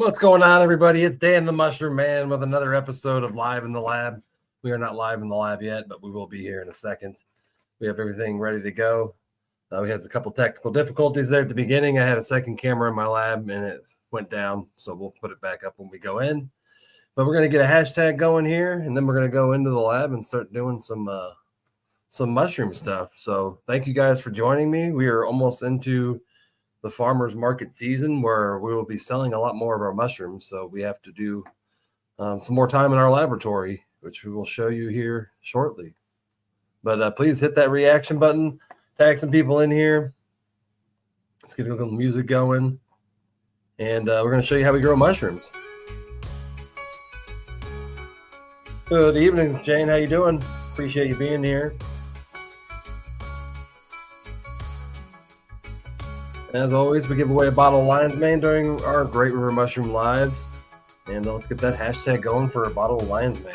What's going on, everybody? It's Dan the Mushroom Man with another episode of Live in the Lab. We are not live in the lab yet, but we will be here in a second. We have everything ready to go. We had a couple technical difficulties there at the beginning. I had a second camera in my lab and it went down, so we'll put it back up when we go in. But we're going to get a hashtag going here, and then we're going to go into the lab and start doing some mushroom stuff. So thank you guys for joining me. We are almost into the farmers market season where we will be selling a lot more of our mushrooms. So we have to do some more time in our laboratory, which we will show you here shortly. But please hit that reaction button, tag some people in here. Let's get a little music going. And we're going to show you how we grow mushrooms. Good evening, Jane. How you doing? Appreciate you being here. As always, we give away a bottle of lion's mane during our Great River Mushroom Lives. And let's get that hashtag going for a bottle of lion's mane.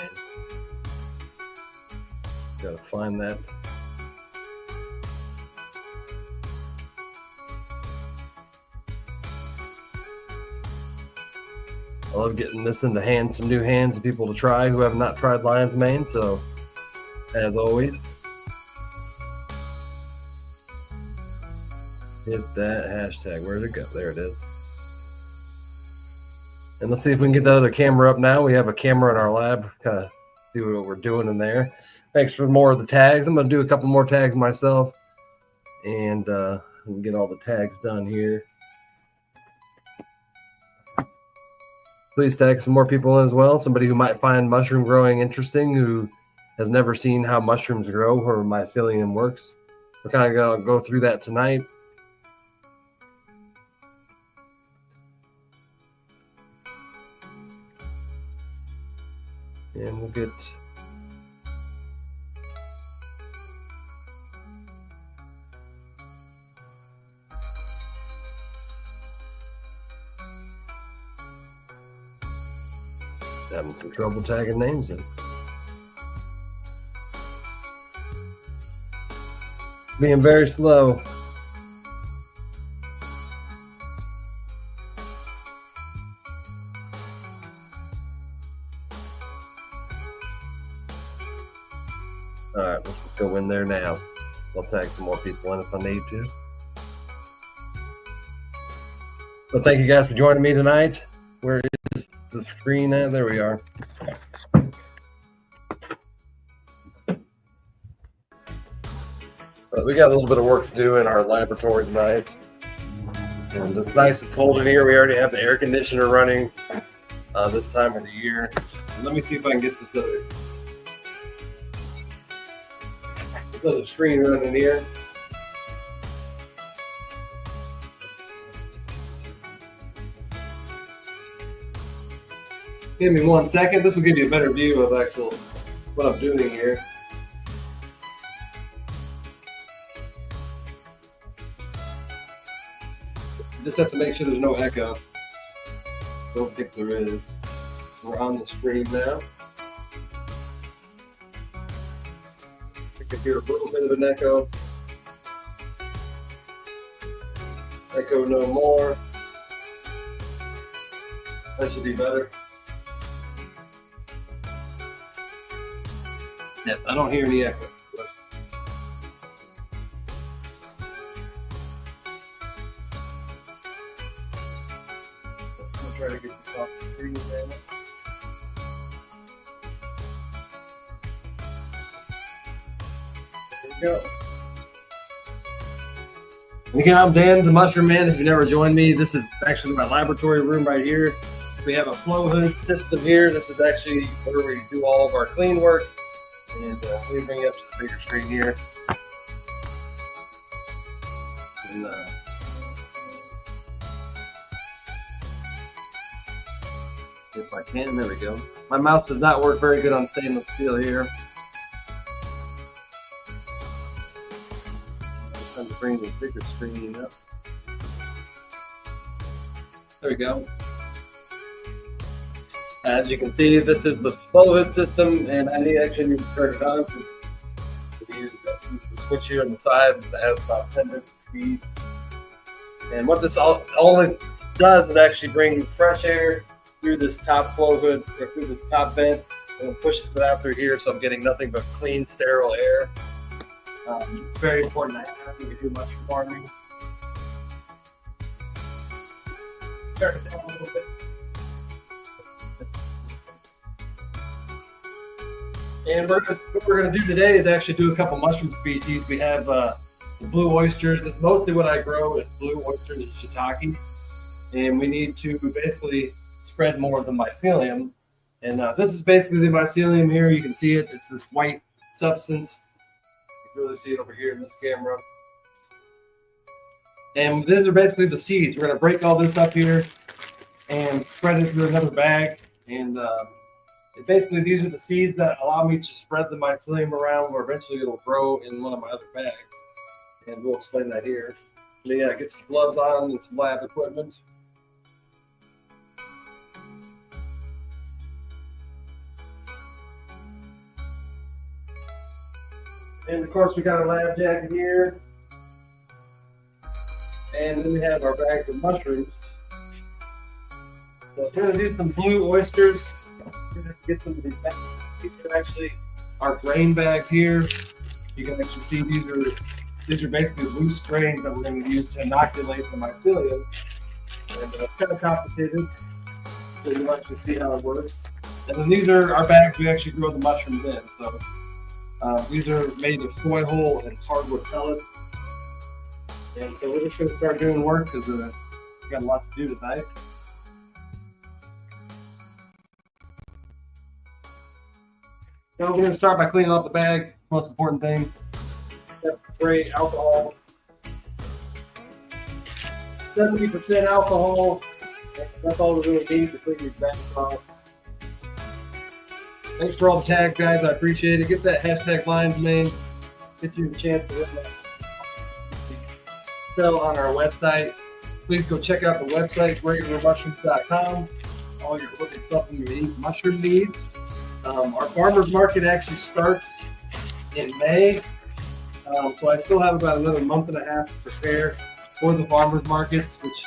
Gotta find that. I love getting this into hands, some new hands of people to try who have not tried lion's mane. So, as always, hit that hashtag. Where'd it go? There it is. And let's see if we can get that other camera up now. We have a camera in our lab, kind of do what we're doing in there. Thanks for more of the tags. I'm going to do a couple more tags myself and get all the tags done here. Please tag some more people in as well. Somebody who might find mushroom growing interesting, who has never seen how mushrooms grow or mycelium works. We're kind of going to go through that tonight. And we'll get having some trouble tagging names in. Being very slow. All right, let's go in there now. I'll tag some more people in if I need to. But thank you guys for joining me tonight. Where is the screen at? There we are. But we got a little bit of work to do in our laboratory tonight. And it's nice and cold in here. We already have the air conditioner running this time of the year. Let me see if I can get this other screen running here. Give me 1 second. This will give you a better view of actual what I'm doing here. Just have to make sure there's no echo. Don't think there is. We're on the screen now. I can hear a little bit of an echo. Echo no more. That should be better. Yep, I don't hear any echo. I'm gonna try to get this off the screen again. There we go. And again, I'm Dan, the Mushroom Man. If you've never joined me, this is actually my laboratory room right here. We have a flow hood system here. This is actually where we do all of our clean work. And let me bring you up to the bigger screen here. And, if I can, there we go. My mouse does not work very good on stainless steel here. Time to bring the bigger screen up. There we go. As you can see, this is the flow hood system, and I actually need to turn it on. We use the switch here on the side that has about 10 different speeds. And what this all it does is actually bring fresh air through this top flow hood or through this top vent, and it pushes it out through here, so I'm getting nothing but clean, sterile air. It's very important to have when you do mushroom farming. Turn it down a little bit. And what we're going to do today is actually do a couple mushroom species. We have the blue oysters. It's mostly what I grow is blue oysters and shiitakes. And we need to basically spread more of the mycelium. And this is basically the mycelium here. You can see it. It's this white substance. You can really see it over here in this camera. And these are basically the seeds. We're going to break all this up here and spread it through another bag. And basically, these are the seeds that allow me to spread the mycelium around, where eventually it'll grow in one of my other bags. And we'll explain that here. But yeah, get some gloves on and some lab equipment. And of course, we got our lab jacket here. And then we have our bags of mushrooms. So we're going to do some blue oysters. We're going to get some of these bags. These are actually our grain bags here. You can actually see these are basically loose grains that we're going to use to inoculate the mycelium. And it's kind of complicated, so you'll actually see how it works. And then these are our bags we actually grow the mushrooms in. So these are made of soy hull and hardwood pellets. And so we're just going to start doing work because we got a lot to do tonight. So we're going to start by cleaning up the bag. Most important thing. Spray alcohol. 70% alcohol. That's all we really need to clean these bags off. Thanks for all the tags, guys. I appreciate it. Get that hashtag lion's mane. Get you a chance to win that. Sell on our website. Please go check out the website, greatmushrooms.com. All your looking supplement mushroom needs. Our farmers market actually starts in May. So I still have about another month and a half to prepare for the farmers markets, which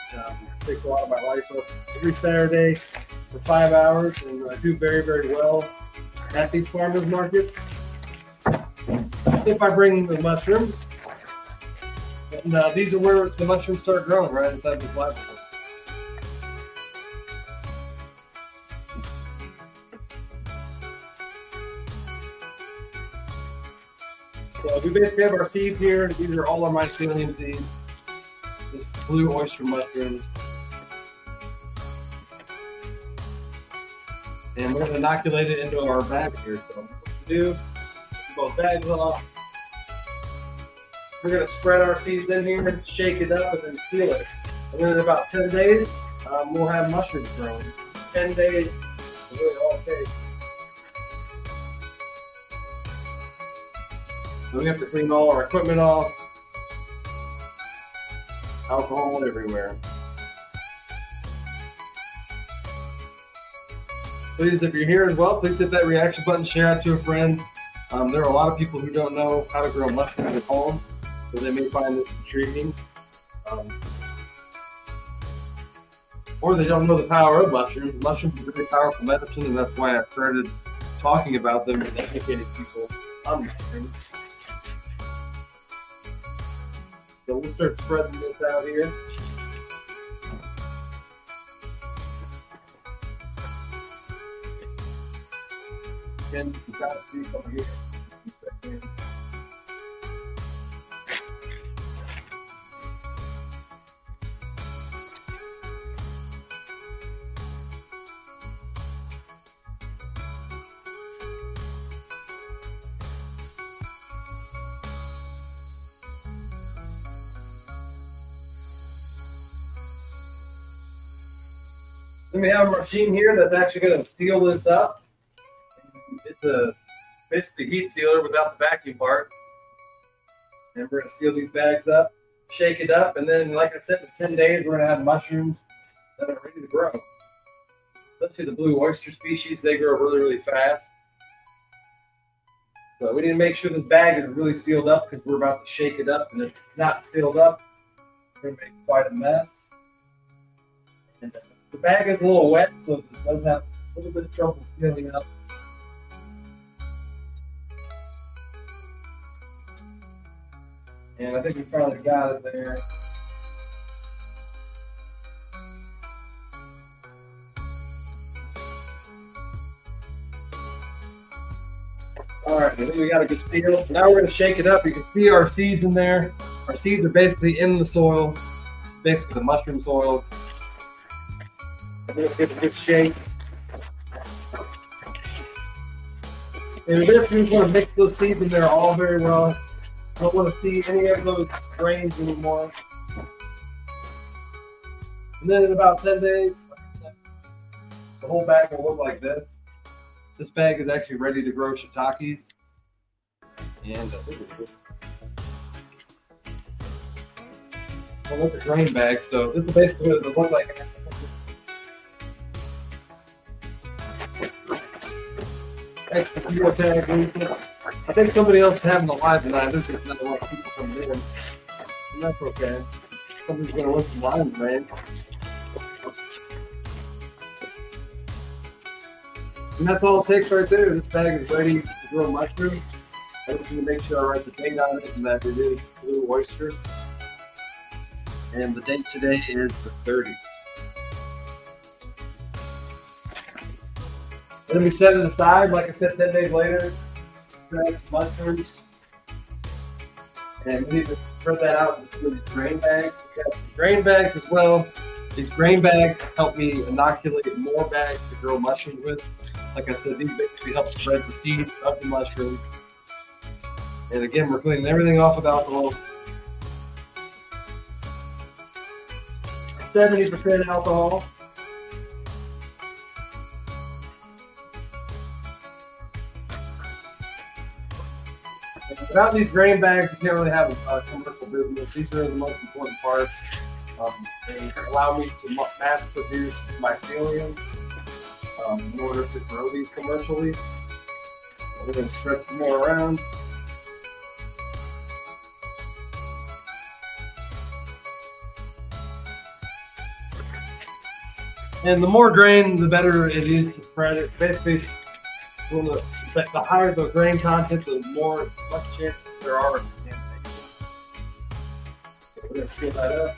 takes a lot of my life up every Saturday for 5 hours. And I do very, very well at these farmers markets. If I bring the mushrooms, and these are where the mushrooms start growing, right inside this laboratory. So we basically have our seeds here. These are all our mycelium seeds. This is blue oyster mushrooms. And we're going to inoculate it into our bag here. So what we do, both bags off. We're going to spread our seeds in here, shake it up, and then seal it. And then in about 10 days, we'll have mushrooms growing. 10 days, really all takes. So we have to clean all our equipment off. Alcohol everywhere. Please, if you're here as well, please hit that reaction button, share out to a friend. There are a lot of people who don't know how to grow mushrooms at home, so they may find this intriguing. Or they don't know the power of mushrooms. Mushrooms are very powerful medicine, and that's why I started talking about them and educating people on mushrooms. So we'll start spreading this out here. Again, you got to see over here. Then we have a machine here that's actually going to seal this up. It's a basically heat sealer without the vacuum part. And we're going to seal these bags up, shake it up, and then, like I said, in 10 days, we're going to have mushrooms that are ready to grow. Especially the blue oyster species, they grow really, really fast. So we need to make sure this bag is really sealed up because we're about to shake it up, and if it's not sealed up, We're gonna make quite a mess. And the bag is a little wet, so it does have a little bit of trouble sealing up. And I think we probably got it there. All right, I think we got a good seal. Now we're going to shake it up. You can see our seeds in there. Our seeds are basically in the soil. It's basically the mushroom soil. I'm going to give it a good shake. And this, we just want to mix those seeds in there all very well. Don't want to see any of those grains anymore. And then in about 10 days, the whole bag will look like this. This bag is actually ready to grow shiitakes. And I want the grain bag, so this is basically what it looks like. Extra fuel tag. I think somebody else is having a live tonight. There's not a lot of people coming in. And that's okay. Somebody's going to win some lives, man. And that's all it takes right there. This bag is ready to grow mushrooms. I just need to make sure I write the date on it and that it is blue oyster. And the date today is the 30th. Then we set it aside, like I said, 10 days later. Grab some mushrooms. And we need to spread that out into these grain bags. We have some grain bags as well. These grain bags help me inoculate more bags to grow mushrooms with. Like I said, these basically help spread the seeds of the mushroom. And again, we're cleaning everything off with alcohol. 70% alcohol. And without these grain bags, you can't really have a commercial business. These are the most important part. They allow me to mass produce mycelium in order to grow these commercially. We're going to spread some more around. And the more grain, the better it is to spread it. Basically, the higher the grain content, the less chances there are of contamination. We're going to seal that up.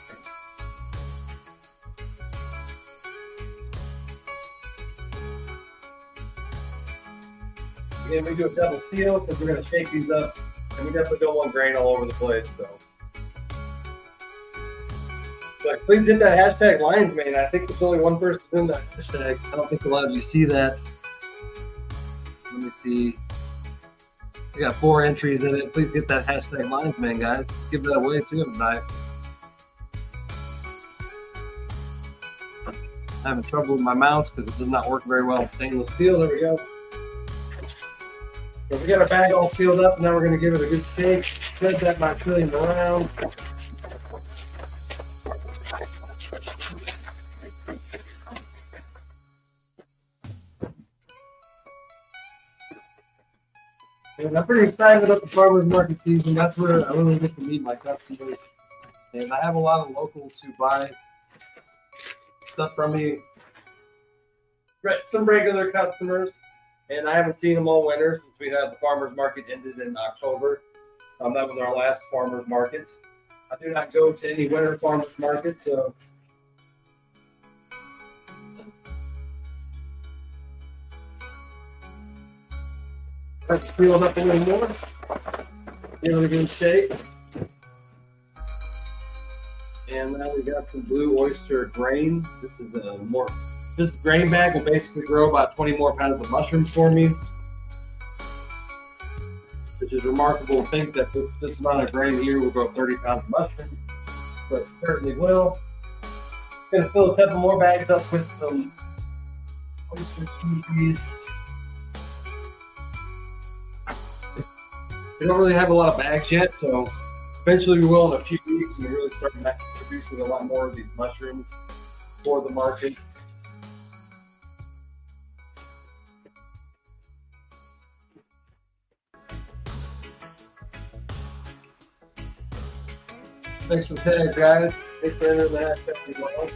Again, we do a double seal because we're going to shake these up, and we definitely don't want grain all over the place. So please hit that hashtag Lions Man. I think there's only one person in that hashtag. I don't think a lot of you see that. Let me see. We got 4 entries in it. Please get that hashtag Lions Man, guys. Let's give that away too tonight. I'm having trouble with my mouse because it does not work very well in stainless steel. There we go. So we got our bag all sealed up. Now we're going to give it a good shake. Spread that mycelium around. And I'm pretty excited about the farmers market season. That's where I really get to meet my customers. And I have a lot of locals who buy stuff from me. Some regular customers. And I haven't seen them all winter since we had the farmers market ended in October. That was our last farmers market. I do not go to any winter farmers market, so let's peel it up a little more. Give it a good shake. And now we got some blue oyster grain. This grain bag will basically grow about 20 more pounds of mushrooms for me, which is remarkable to think that this amount of grain here will grow 30 pounds of mushrooms, but certainly will. I'm going to fill a couple more bags up with some oyster smoothies. We don't really have a lot of bags yet, so eventually we will in a few weeks, and we really start producing a lot more of these mushrooms for the market. Thanks for the tag, guys. It's better than that, as well.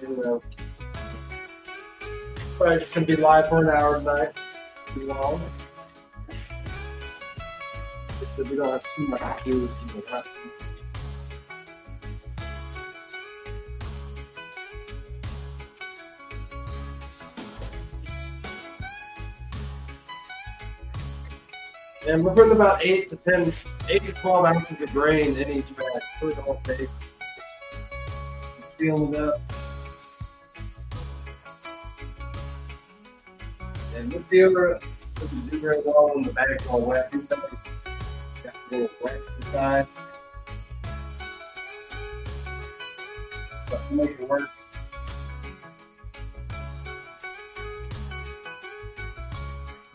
And, probably just going to be live for an hour tonight. Too long. Because we don't have too much to do with the and we're putting about 8 to 12 ounces of grain in each bag. Put it all baked. Sealing it up. And this sealer doesn't do very well when the bag's all wet. It's got a little wet inside. But to make it work.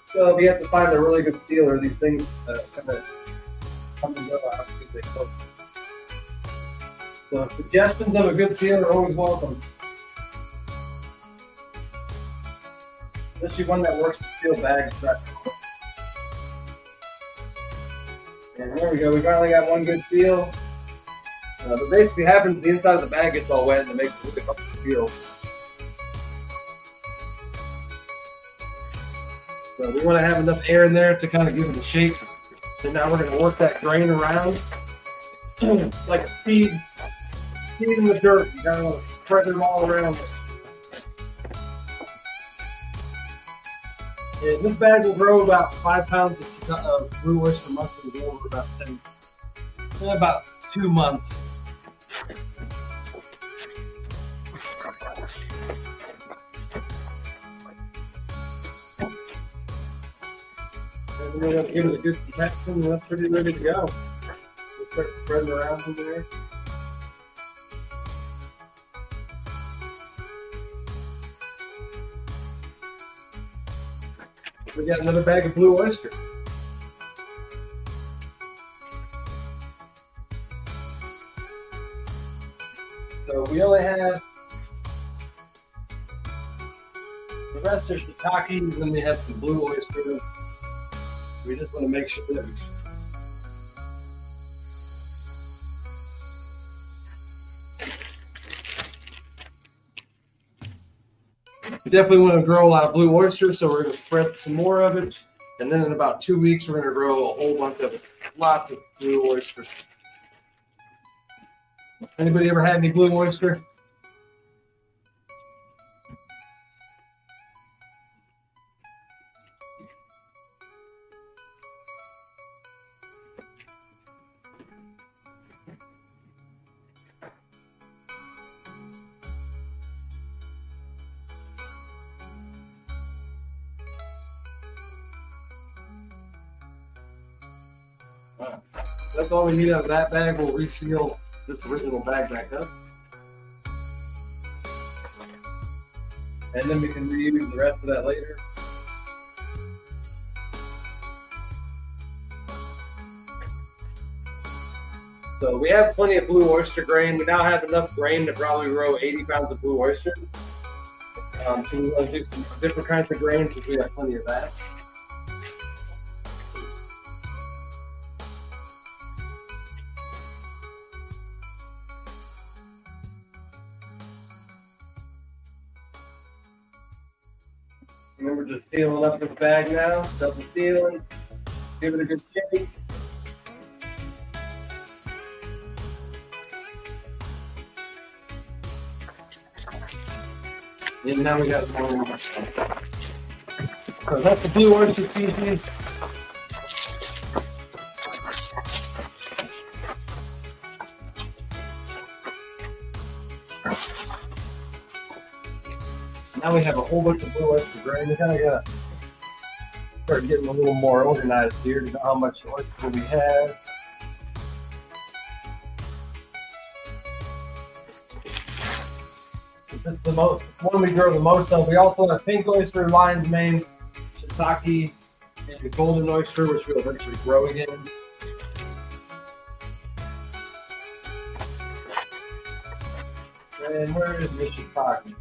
So if you have to find a really good sealer, these things kind of come and go after they cook. So suggestions of a good sealer are always welcome. Especially one that works to seal bags. And there we go. We finally got one good seal. But basically happens the inside of the bag gets all wet and it makes it really hard to seal. So we want to have enough air in there to kind of give it a shape. And now we're going to work that grain around like a seed in the dirt. You gotta want to spread them all around. And this bag will grow about 5 pounds of blue oyster mushroom over about 2 months. And we're going to give it a good protection, and that's pretty ready to go. We'll start spreading around over there. We got another bag of blue oyster. So we only have the rest are shiitakes, and we have some blue oyster. We just want to make sure that we definitely want to grow a lot of blue oyster, so we're going to spread some more of it. And then in about 2 weeks, we're going to grow a whole bunch of lots of blue oysters. Anybody ever had any blue oyster? That's all we need out of that bag. We'll reseal this original bag back up. And then we can reuse the rest of that later. So we have plenty of blue oyster grain. We now have enough grain to probably grow 80 pounds of blue oyster. So we want to do some different kinds of grains because we have plenty of that. Remember to sealing up this bag now, double sealing, give it a good shake. And now we got more. So that's the blue oyster species. Now we have a whole bunch of blue oyster grain. We kind of got to start getting a little more organized here to know how much oyster we have. This is the one we grow the most of. We also have pink oyster, lion's mane, shiitake, and golden oyster, which we'll eventually grow again. And where is the shiitake?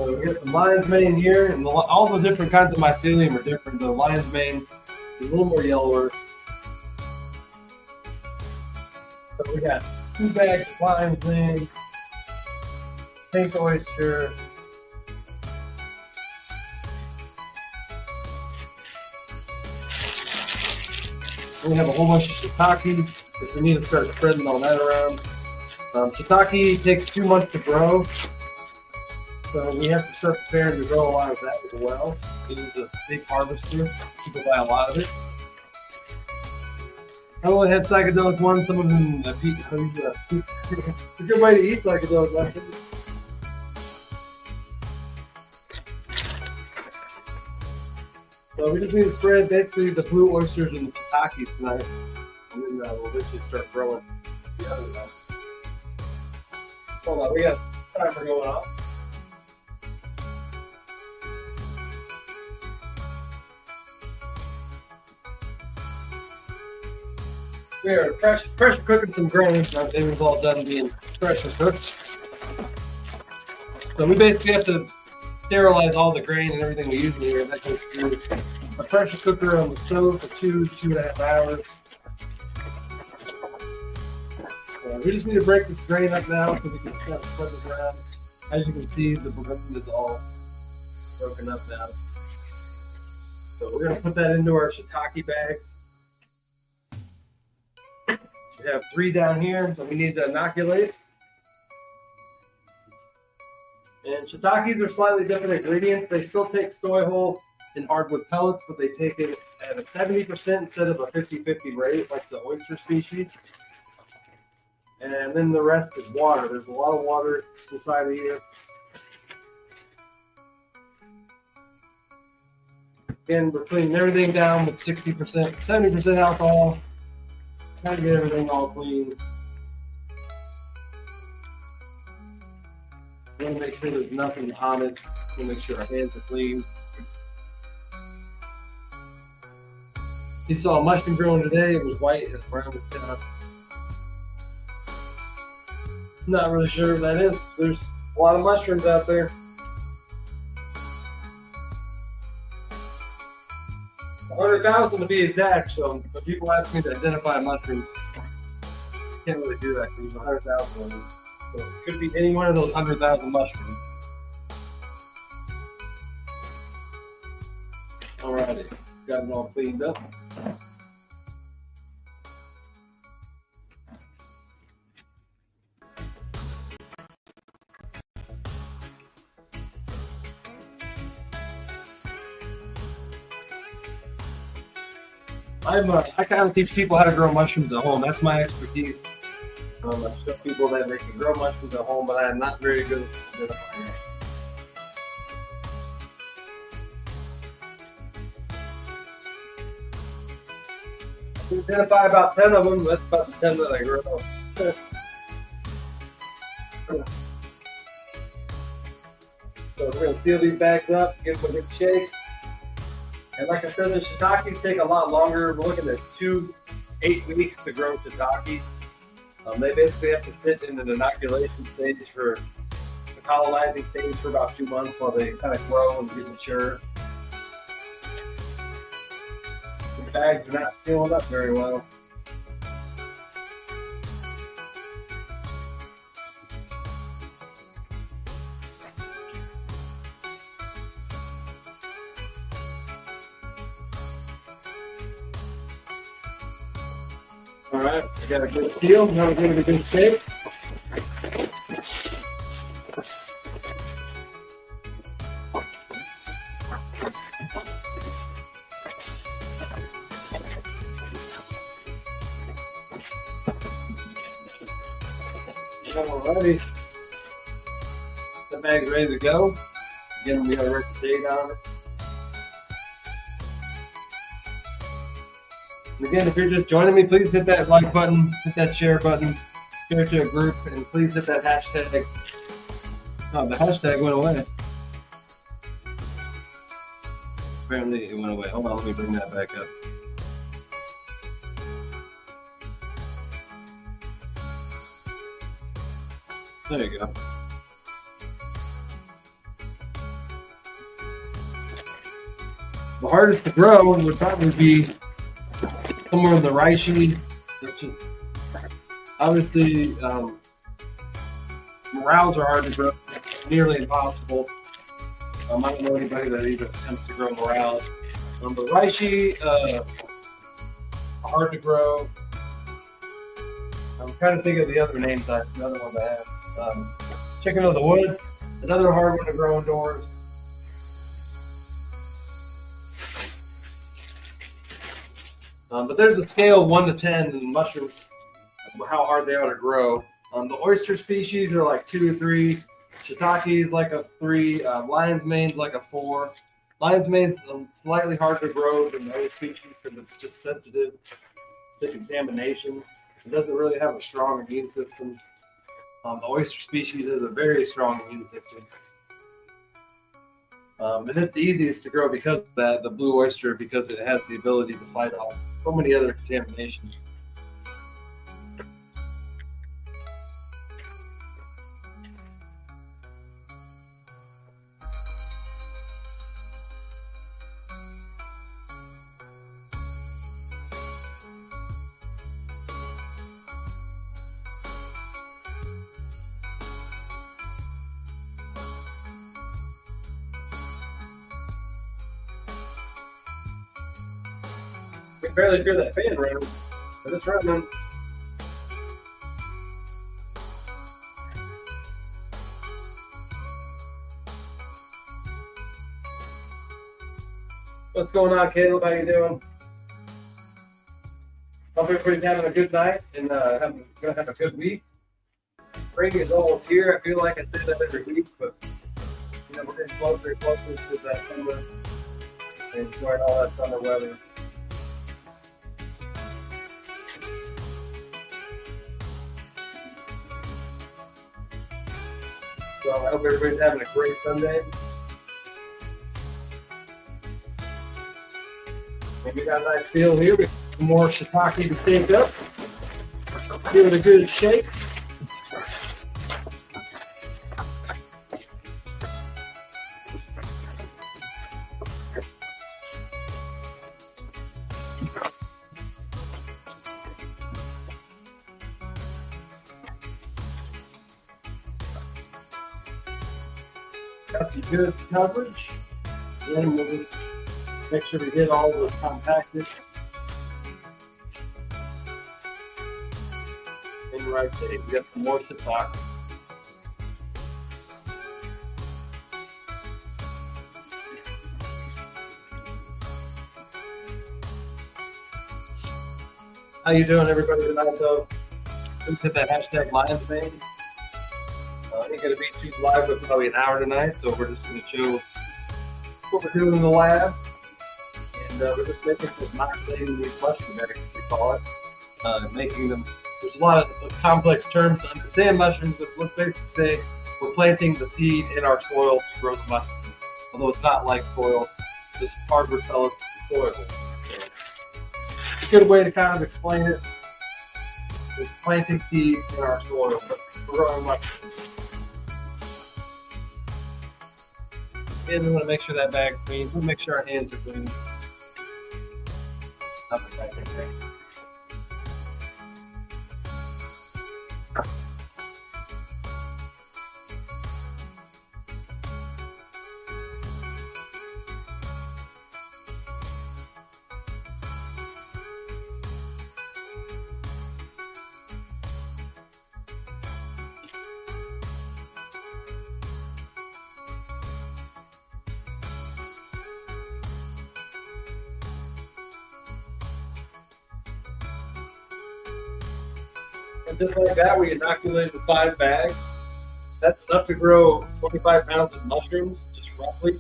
So we got some lion's mane here, and all the different kinds of mycelium are different. The lion's mane is a little more yellower. So we got 2 bags of lion's mane, pink oyster, we have a whole bunch of shiitake, because we need to start spreading all that around. Shiitake takes 2 months to grow, so we have to start preparing to grow a lot of that as well. It is a big harvester. People buy a lot of it. I only had psychedelic ones. Some of them it's a good way to eat psychedelic mushrooms. So we just need to spread basically the blue oysters and the shiitakes tonight, and then we'll eventually start growing the other ones. Hold on, we got timer going off. We are pressure cooking some grains. Now everything's all done being pressure cooked. So we basically have to sterilize all the grain and everything we use in here. That goes through a pressure cooker on the stove for 2.5 hours. We just need to break this grain up now so we can kind of spread it around. As you can see, the grain is all broken up now. So we're going to put that into our shiitake bags. We have 3 down here that we need to inoculate. And shiitakes are slightly different ingredients. They still take soy hull and hardwood pellets, but they take it at a 70% instead of a 50-50 rate like the oyster species. And then the rest is water. There's a lot of water inside of here. Again, we're cleaning everything down with 60%, 70% alcohol. Trying to get everything all clean. We want to make sure there's nothing on it. We want to make sure our hands are clean. You saw a mushroom growing today. It was white and brown with top. Not really sure what that is. There's a lot of mushrooms out there. 100,000 to be exact. So when people ask me to identify mushrooms, I can't really do that because there's 100,000 of them. So it could be any one of those 100,000 mushrooms. Alrighty, got it all cleaned up. I kind of teach people how to grow mushrooms at home. That's my expertise. I show people that they can grow mushrooms at home, but I am not very good at identifying it. I can identify about 10 of them. That's about the 10 that I grow. So we're going to seal these bags up, give them a good shake. And like I said, the shiitakes take a lot longer. We're looking at 8 weeks to grow shiitake. They basically have to sit in an inoculation stage for the colonizing stage for about 2 months while they kind of grow and get mature. The bags are not sealing up very well. All right, we got a good seal. Now we're going to be good shape. Alrighty, the bag's ready to go. Again, we got to write the date on it. And again, if you're just joining me, please hit that like button, hit that share button, share it to a group, and please hit that hashtag. Oh, the hashtag went away. Apparently it went away. Hold on, let me bring that back up. There you go. hardest to grow would probably be somewhere in the reishi. Obviously, morels are hard to grow, nearly impossible. I don't know anybody that even attempts to grow morels. But reishi are hard to grow. I'm trying to think of the other names. Another one I have. Chicken of the woods, another hard one to grow indoors. But there's a scale of 1 to 10 in mushrooms, how hard they are to grow. The oyster species are like 2 or 3. Shiitake is like a 3. Lion's mane's like a 4. Lion's mane's slightly harder to grow than the other species because it's just sensitive to examination. It doesn't really have a strong immune system. The oyster species has a very strong immune system. And it's the easiest to grow because of that, the blue oyster, because it has the ability to fight off so many other contaminations. You can barely hear that fan running, but it's running. What's going on, Caleb? How you doing? Hope everybody's having a good night and gonna have a good week. Spring is almost here. I feel like I say that every week, but we're getting closer and closer to that summer and enjoying all that summer weather. So I hope everybody's having a great Sunday. Maybe got a nice feel here. We have some more shiitake to shake up. Give it a good shake. Got some good coverage. Then we'll just make sure we get all the compacted in the right shape. We got some more shiitake. How you doing, everybody, tonight, though? Let's hit that hashtag Lion's Mane. Ain't going to be too live with probably an hour tonight, so we're just going to show what we're doing in the lab. And we're just making some inoculating these mushroom berries, as we call it. Making them, there's a lot of complex terms to understand mushrooms, but let's basically say we're planting the seed in our soil to grow the mushrooms. Although it's not like soil, this is hardwood pellets soil. So, a good way to kind of explain it is planting seeds in our soil, but growing mushrooms. And we want to make sure that bag's clean. We'll make sure our hands are clean. Nothing back in there. And just like that, we inoculated 5 bags. That's enough to grow 25 pounds of mushrooms, just roughly.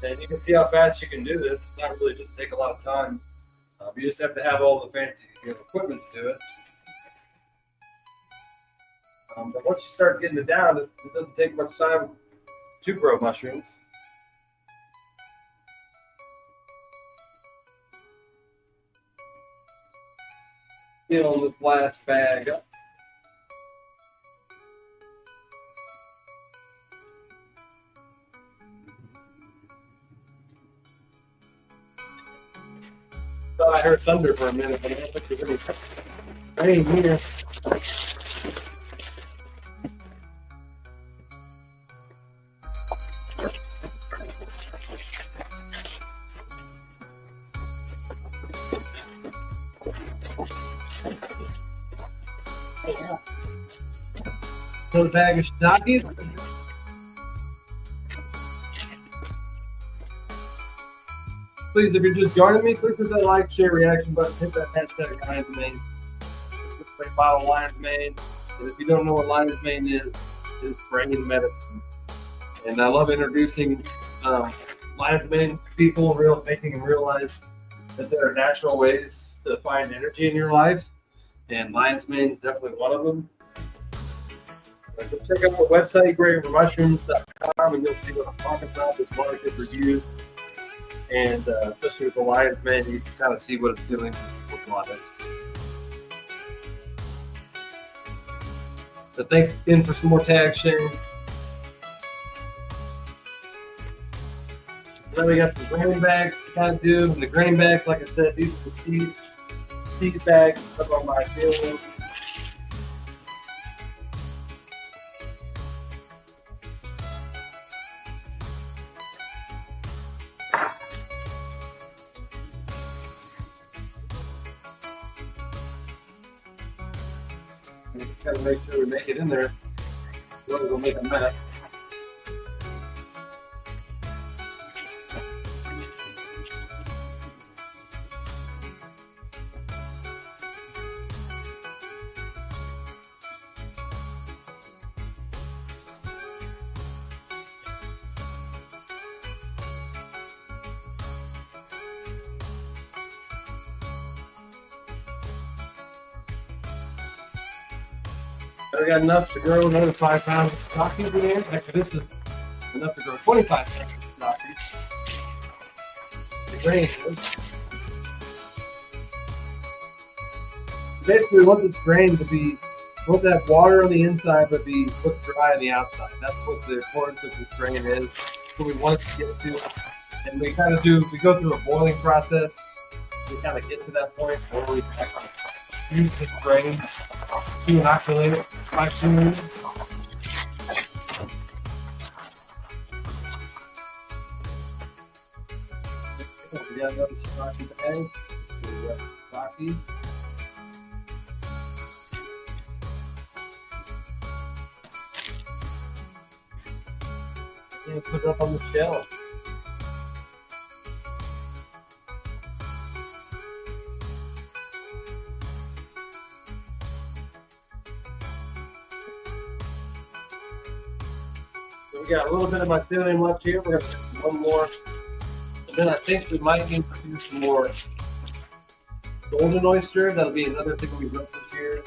And you can see how fast you can do this. It's not really just take a lot of time. You just have to have all the fancy equipment to do it. But once you start getting it down, it doesn't take much time to grow mushrooms. Fill this last bag up. Thought I heard thunder for a minute, but I don't think there's any rain here. Another bag of shiitake. Please, if you're just joining me, please hit that like, share, reaction button, hit that hashtag lion's mane. Play bottle lion's mane. And if you don't know what lion's mane is, it's brain medicine. And I love introducing lion's mane people, making them realize that there are natural ways to find energy in your life. And lion's mane is definitely one of them. So check out the website, gourmetmushrooms.com, and you'll see what I'm talking about. There's a lot of good reviews. And especially with the lion's mane, you can kind of see what it's doing with lions. So thanks again for some more tag sharing. Then we got some grain bags to kind of do. And the grain bags, like I said, these are the seed bags up on my field. Got to make sure we make it in there. Otherwise we'll make a mess. We got enough to grow another 5 pounds of stockings in here. Actually, this is enough to grow 25 pounds of stockings. The grain is. Basically, we want this grain to be, we want that water on the inside, but look dry on the outside. That's what the importance of this grain is. So we want it to get to. And we kind of we go through a boiling process. We kind of get to that point where we use this grain to inoculate it by soon. We got another shiitake bag. Shiitake. And put it up on the shelf. We got a little bit of mycelium left here. We're going to do one more. And then I think we might introduce some more golden oyster. That'll be another thing we grow this year.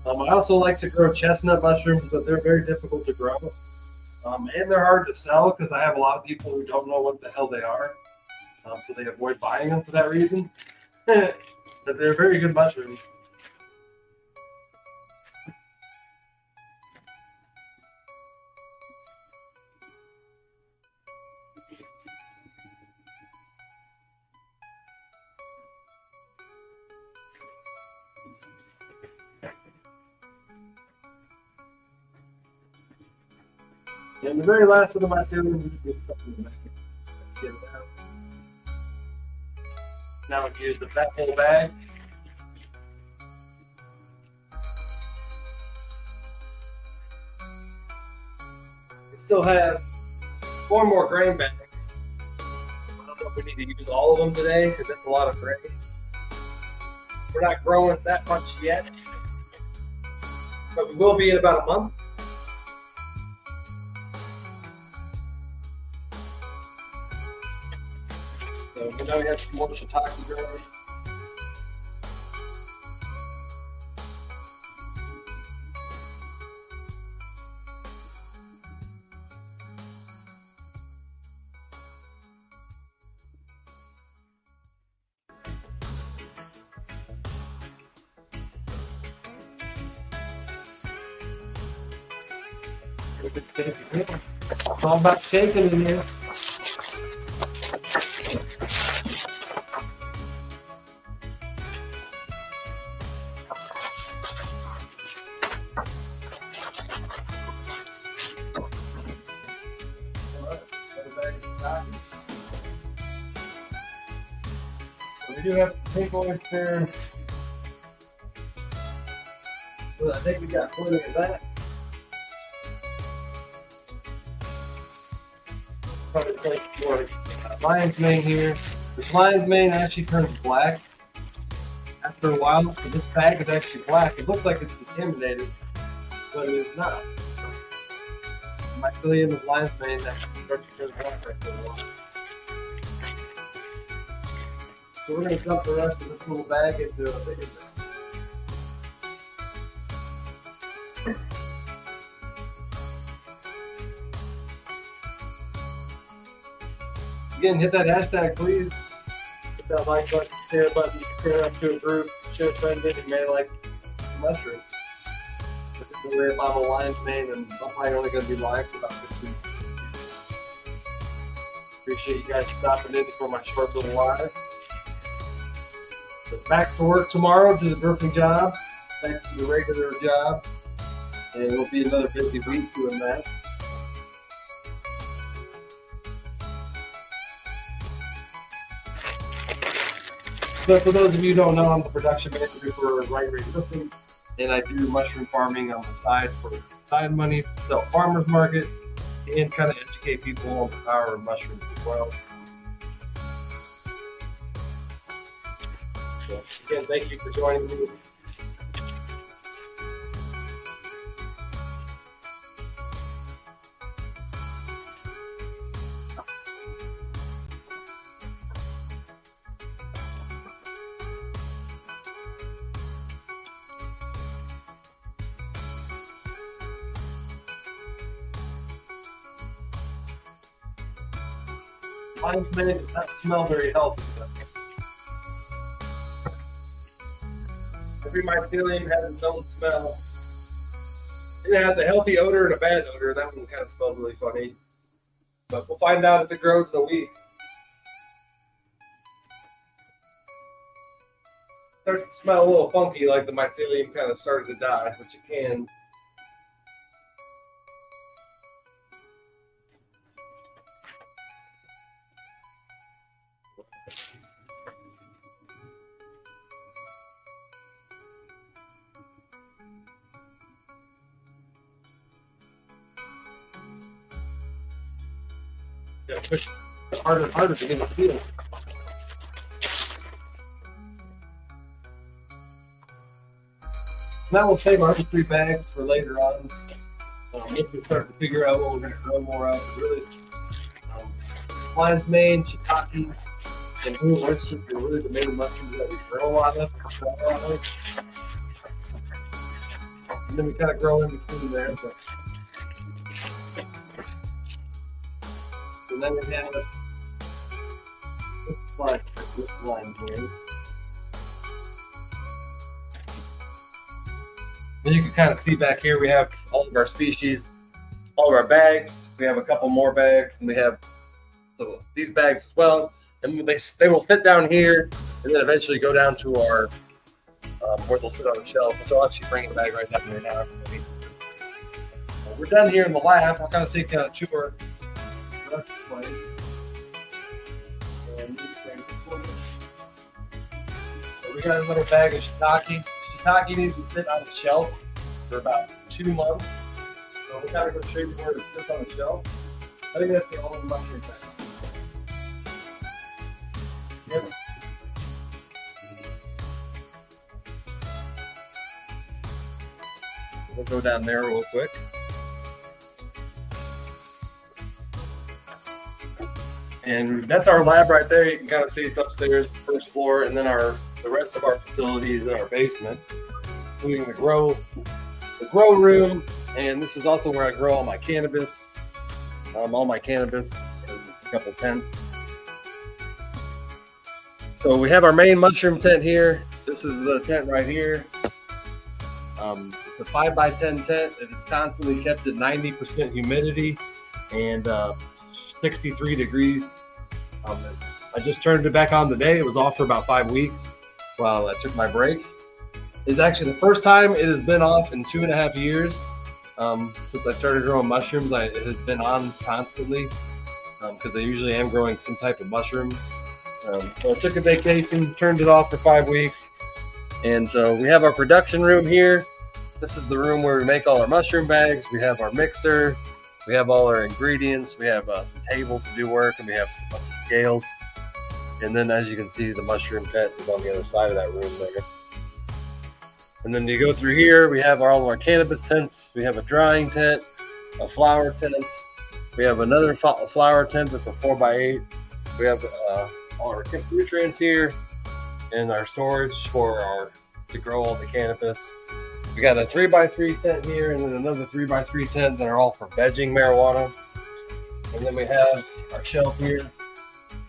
I also like to grow chestnut mushrooms, but they're very difficult to grow. And they're hard to sell because I have a lot of people who don't know what the hell they are. So they avoid buying them for that reason. But they're very good mushrooms. And the very last of the mycelium, we get stuff in the back. Get it out. Now we can use the fat full bag. We still have 4 more grain bags. I don't know if we need to use all of them today because that's a lot of grain. We're not growing that much yet, but we will be in about a month. So now we have some more shiitake growing. Look at the It's all about shaking in here. We do have some pink oyster. Well, I think we got plenty of that. Probably place more lion's mane here. This lion's mane actually turns black after a while, so this bag is actually black. It looks like it's contaminated, but it is not. The mycelium of lion's mane actually starts to turn black after a while. So we're going to dump the rest of this little bag into a bigger bag. Again, hit that hashtag, please. Hit that like button, share button, share up to a group, share a friend if you may like mushrooms. This is a rare bottle of lion's mane, and I'm probably only going to be live for about 6 weeks. Appreciate you guys stopping in for my short little live. So back to work tomorrow to the birthing job, back to the regular job, and it'll be another busy week doing that. So for those of you who don't know, I'm the production manager for Right Rate Birthing, and I do mushroom farming on the side for side money, sell farmers market, and kind of educate people on the power of mushrooms as well. So again, thank you for joining me. Lion's mane does not smell very healthy. Every mycelium has its own smell. It has a healthy odor and a bad odor. That one kind of smells really funny. But we'll find out if it grows in a week. Starts to smell a little funky, like the mycelium kind of started to die, which it can. Yeah, push harder and harder to get it peeled. Now we'll save our 3 bags for later on. We can start to figure out what we're going to grow more of. Really, lion's mane, shiitakes, and blue oysters are really the main mushrooms that we grow a lot of. And then we kind of grow in between there. So. And then we have this lion's mane. And you can kind of see back here, we have all of our species, all of our bags. We have a couple more bags, and we have these bags as well. And they will sit down here, and then eventually go down to our where they'll sit on the shelf, which I'll actually bring the bag right down there now. We're done here in the lab. I'll kind of take a tour of the rest of the place. And so we got another bag of shiitake. Shiitake needs to sit on the shelf for about 2 months. So we gotta go straight to where it sits on the shelf. I think that's the only mushroom bag. Yep. So we'll go down there real quick. And that's our lab right there. You can kind of see it's upstairs, first floor, and then the rest of our facilities in our basement, including the grow room. And this is also where I grow all my cannabis, and a couple tents. So we have our main mushroom tent here. This is the tent right here. It's a 5x10 tent, and it's constantly kept at 90% humidity. and 63 degrees. I just turned it back on today. It was off for about 5 weeks while I took my break. It's actually the first time it has been off in 2.5 years. Since I started growing mushrooms, it has been on constantly because I usually am growing some type of mushroom. So I took a vacation, turned it off for 5 weeks. And so we have our production room here. This is the room where we make all our mushroom bags. We have our mixer. We have all our ingredients. We have some tables to do work, and we have a bunch of scales. And then, as you can see, the mushroom tent is on the other side of that room there. And then you go through here, we have all our cannabis tents. We have a drying tent, a flower tent. We have another flower tent that's a 4x8. We have all our nutrients here and our storage to grow all the cannabis. We got a 3x3 tent here and then another 3x3 tent that are all for vegging marijuana. And then we have our shelf here.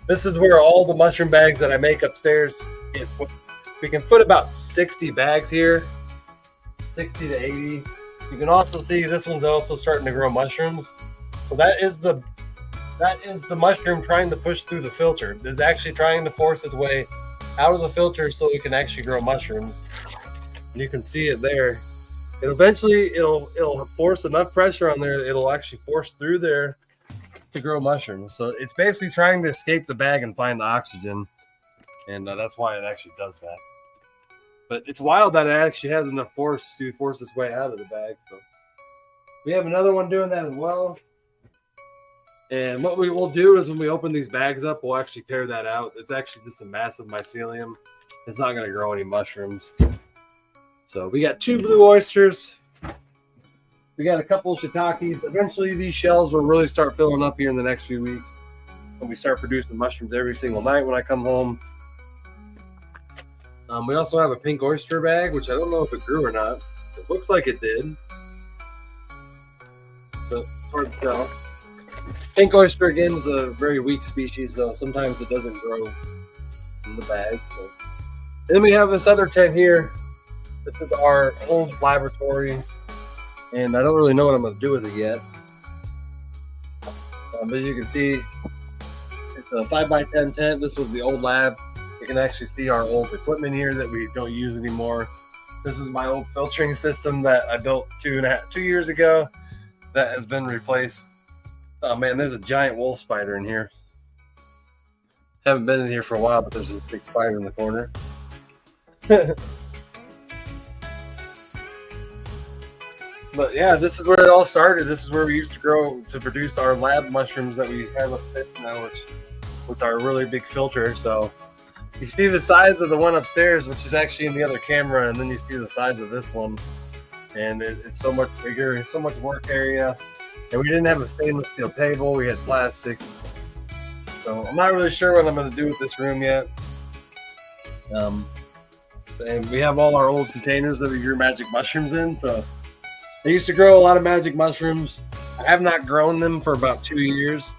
This is where all the mushroom bags that I make upstairs get put. We can put about 60 bags here, 60 to 80. You can also see this one's also starting to grow mushrooms. So that is the mushroom trying to push through the filter. It's actually trying to force its way out of the filter so it can actually grow mushrooms. And you can see it there. It'll force enough pressure on there that it'll actually force through there to grow mushrooms. So it's basically trying to escape the bag and find the oxygen. And that's why it actually does that. But it's wild that it actually has enough force to force its way out of the bag. So we have another one doing that as well. And what we will do is when we open these bags up, we'll actually tear that out. It's actually just a massive mycelium. It's not going to grow any mushrooms. So we got 2 blue oysters. We got a couple of shiitakes. Eventually these shells will really start filling up here in the next few weeks. When we start producing mushrooms every single night when I come home. We also have a pink oyster bag, which I don't know if it grew or not. It looks like it did, but it's hard to tell. Pink oyster, again, is a very weak species, so sometimes it doesn't grow in the bag. So. And then we have this other tent here. This is our old laboratory, and I don't really know what I'm going to do with it yet. But as you can see, it's a 5x10 tent. This was the old lab. You can actually see our old equipment here that we don't use anymore. This is my old filtering system that I built 2 years ago that has been replaced. Oh man, there's a giant wolf spider in here. Haven't been in here for a while, but there's this big spider in the corner. But yeah, this is where it all started. This is where we used to grow to produce our lab mushrooms that we have upstairs now, with our really big filter. So you see the size of the one upstairs, which is actually in the other camera, and then you see the size of this one. And it's so much bigger, so much work area. And we didn't have a stainless steel table, we had plastic. So I'm not really sure what I'm going to do with this room yet. And we have all our old containers that we grew magic mushrooms in. So I used to grow a lot of magic mushrooms. I have not grown them for about 2 years.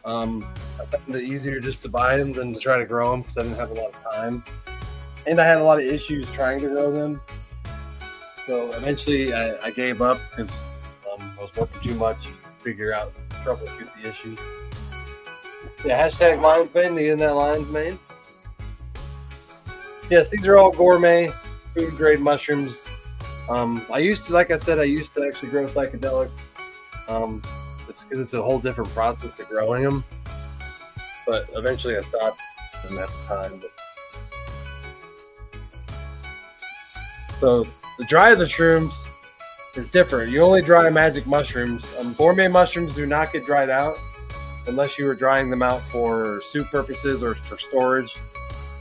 I found it easier just to buy them than to try to grow them because I didn't have a lot of time. And I had a lot of issues trying to grow them. So eventually I gave up because I was working too much to figure out, troubleshoot the issues. Yeah, hashtag lion's mane, needing that lion's mane. Yes, these are all gourmet food grade mushrooms. I used to actually grow psychedelics. It's a whole different process to growing them. But eventually I stopped and at the time. So the dry the shrooms is different. You only dry magic mushrooms. Gourmet mushrooms do not get dried out unless you are drying them out for soup purposes or for storage.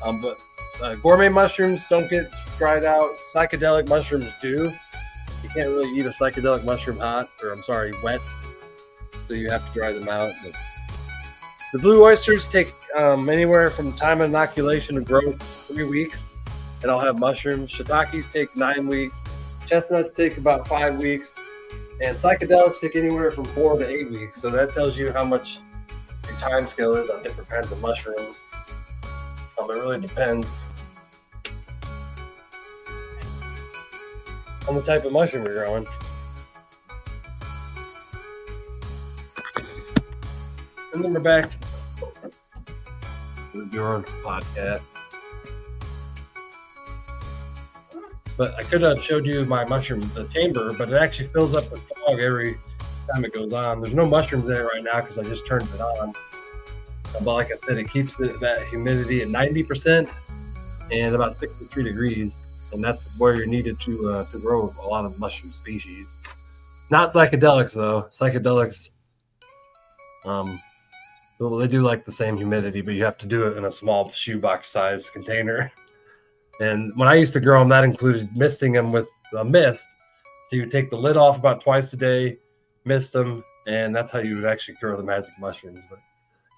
But gourmet mushrooms don't get dried out. Psychedelic mushrooms do. You can't really eat a psychedelic mushroom wet. So you have to dry them out. But the blue oysters take anywhere from time of inoculation to growth 3 weeks, and I'll have mushrooms. Shiitakes take 9 weeks. Chestnuts take about 5 weeks, and psychedelics take anywhere from 4 to 8 weeks. So that tells you how much your time scale is on different kinds of mushrooms. It really depends on the type of mushroom you're growing. And then we're back with your podcast. But I could have showed you my mushroom, the chamber, but it actually fills up with fog every time it goes on. There's no mushrooms there right now because I just turned it on. But like I said, it keeps that humidity at 90% and about 63 degrees. And that's where you're needed to grow a lot of mushroom species. Not psychedelics, though. Psychedelics, well, they do like the same humidity, but you have to do it in a small shoebox size container. And when I used to grow them, that included misting them with a mist. So you would take the lid off about twice a day, mist them, and that's how you would actually grow the magic mushrooms. But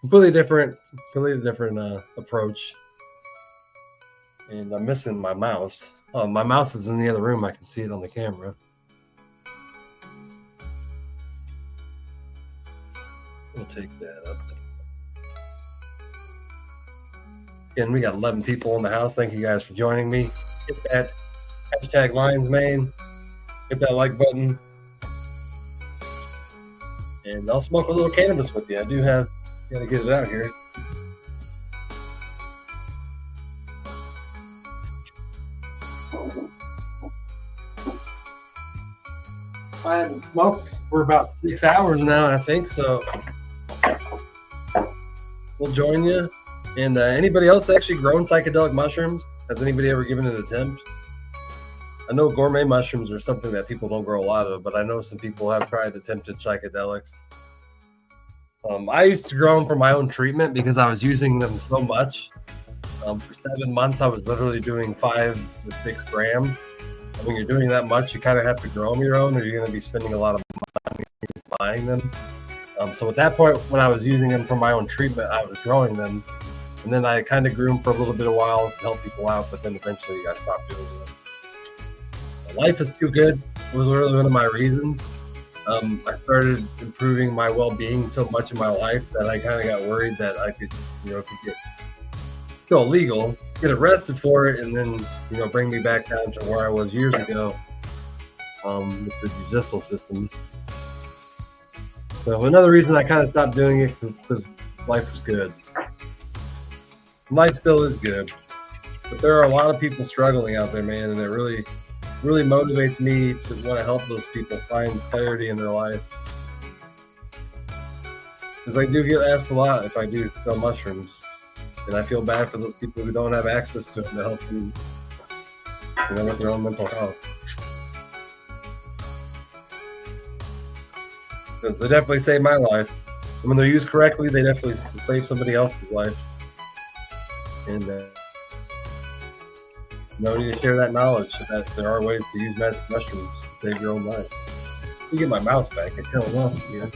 completely different approach. And I'm missing my mouse. Oh, my mouse is in the other room. I can see it on the camera. We'll take that up. Again, we got 11 people in the house. Thank you guys for joining me. Hit that hashtag Lions Mane. Hit that like button. And I'll smoke a little cannabis with you. I do have, gotta get it out here. I haven't smoked for about 6 hours now, I think, so we'll join you. And anybody else actually grown psychedelic mushrooms? Has anybody ever given it an attempt? I know gourmet mushrooms are something that people don't grow a lot of, but I know some people have tried attempted psychedelics. I used to grow them for my own treatment because I was using them so much. For 7 months, I was literally doing 5 to 6 grams. And when you're doing that much, you kind of have to grow them your own, or you're going to be spending a lot of money buying them. So at that point, when I was using them for my own treatment, I was growing them. And then I kind of grew them for a little bit of while to help people out, but then eventually I stopped doing them. Life is too good was really one of my reasons. I started improving my well-being so much in my life that I kind of got worried that I could get still illegal, get arrested for it, and then bring me back down to where I was years ago with the judicial system. So another reason I kind of stopped doing it because life was good. Life still is good, but there are a lot of people struggling out there, man, and it really motivates me to want to help those people find clarity in their life. Because I do get asked a lot if I do sell mushrooms, and I feel bad for those people who don't have access to them to help them, with their own mental health. Because they definitely saved my life. And when they're used correctly, they definitely save somebody else's life. And you need to share that knowledge that there are ways to use magic mushrooms to save your own life. Let me get my mouse back. I kind of lost it here.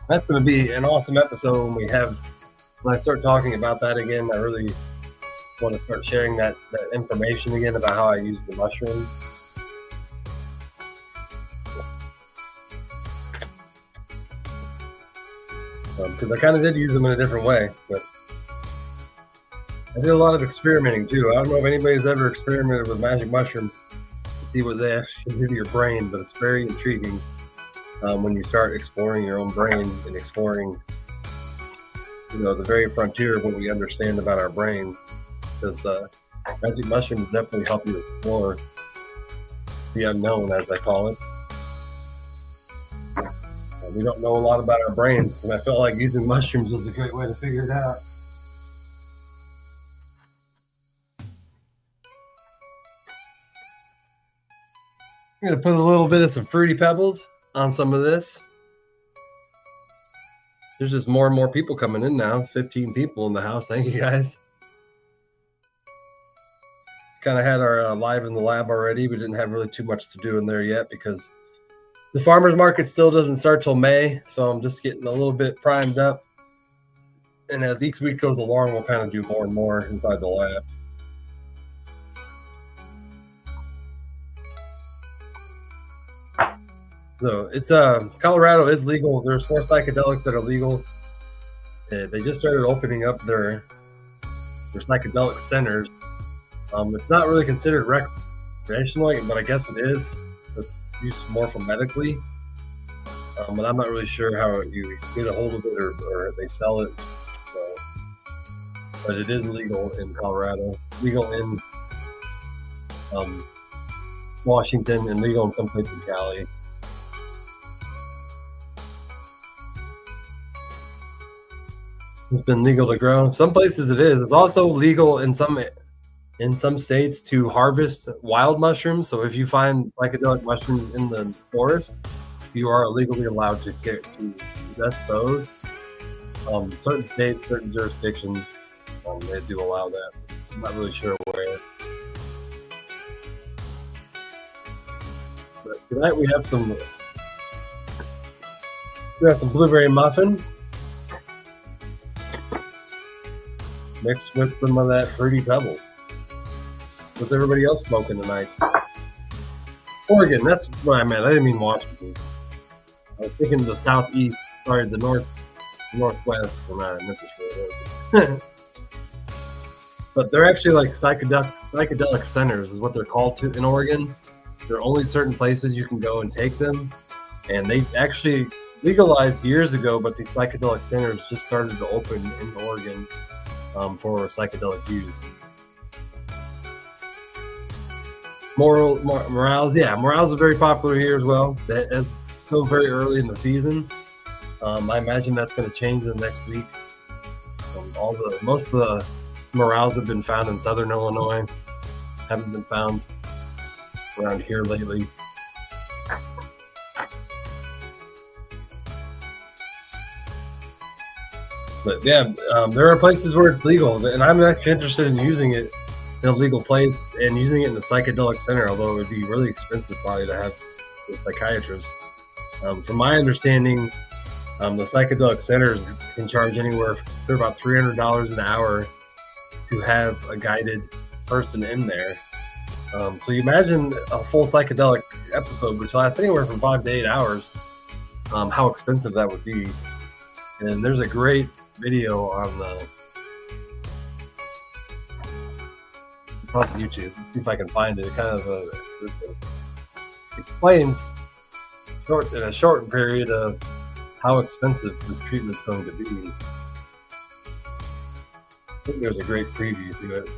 That's going to be an awesome episode when I start talking about that again. I really want to start sharing that information again about how I use the mushroom. Because I kind of did use them in a different way, but I did a lot of experimenting too. I don't know if anybody's ever experimented with magic mushrooms to see what they actually do to your brain, but it's very intriguing. When you start exploring your own brain and exploring, the very frontier of what we understand about our brains, because magic mushrooms definitely help you explore the unknown, as I call it. We don't know a lot about our brains, and I felt like using mushrooms was a great way to figure it out. I'm going to put a little bit of some Fruity Pebbles on some of this. There's just more and more people coming in now. 15 people in the house. Thank you guys. Kind of had our live in the lab already. We didn't have really too much to do in there yet because the farmers market still doesn't start till May. So I'm just getting a little bit primed up. And as each week goes along, we'll kind of do more and more inside the lab. So it's Colorado is legal. There's 4 psychedelics that are legal. They just started opening up their psychedelic centers. It's not really considered recreational, but I guess it is. It's used more for medically. But I'm not really sure how you get a hold of it or they sell it. So, but it is legal in Colorado, legal in Washington, and legal in some places in Cali. It's been legal to grow. Some places it is. It's also legal in some states to harvest wild mushrooms. So if you find psychedelic mushrooms in the forest, you are legally allowed to possess those. Certain states, certain jurisdictions, they do allow that. I'm not really sure where. But tonight we have some blueberry muffin mixed with some of that fruity pebbles. What's everybody else smoking tonight? Oregon, that's what I meant. I didn't mean Washington. I was thinking the southeast. Sorry, the northwest. And I meant to say Oregon. But they're actually like psychedelic centers, is what they're called in Oregon. There are only certain places you can go and take them, and they actually legalized years ago. But these psychedelic centers just started to open in Oregon for psychedelic use. Morels, yeah, morels are very popular here as well. That is still very early in the season. I imagine that's going to change in the next week. Most of the morels have been found in southern Illinois. Haven't been found around here lately. But yeah, there are places where it's legal, and I'm actually interested in using it in a legal place and using it in the psychedelic center, although it would be really expensive probably to have a psychiatrist. From my understanding, the psychedelic centers can charge anywhere for about $300 an hour to have a guided person in there. So you imagine a full psychedelic episode, which lasts anywhere from 5 to 8 hours, how expensive that would be. And there's a great video on YouTube. See if I can find it. It kind of explains in a short period of how expensive this treatment's going to be. I think there's a great preview to it.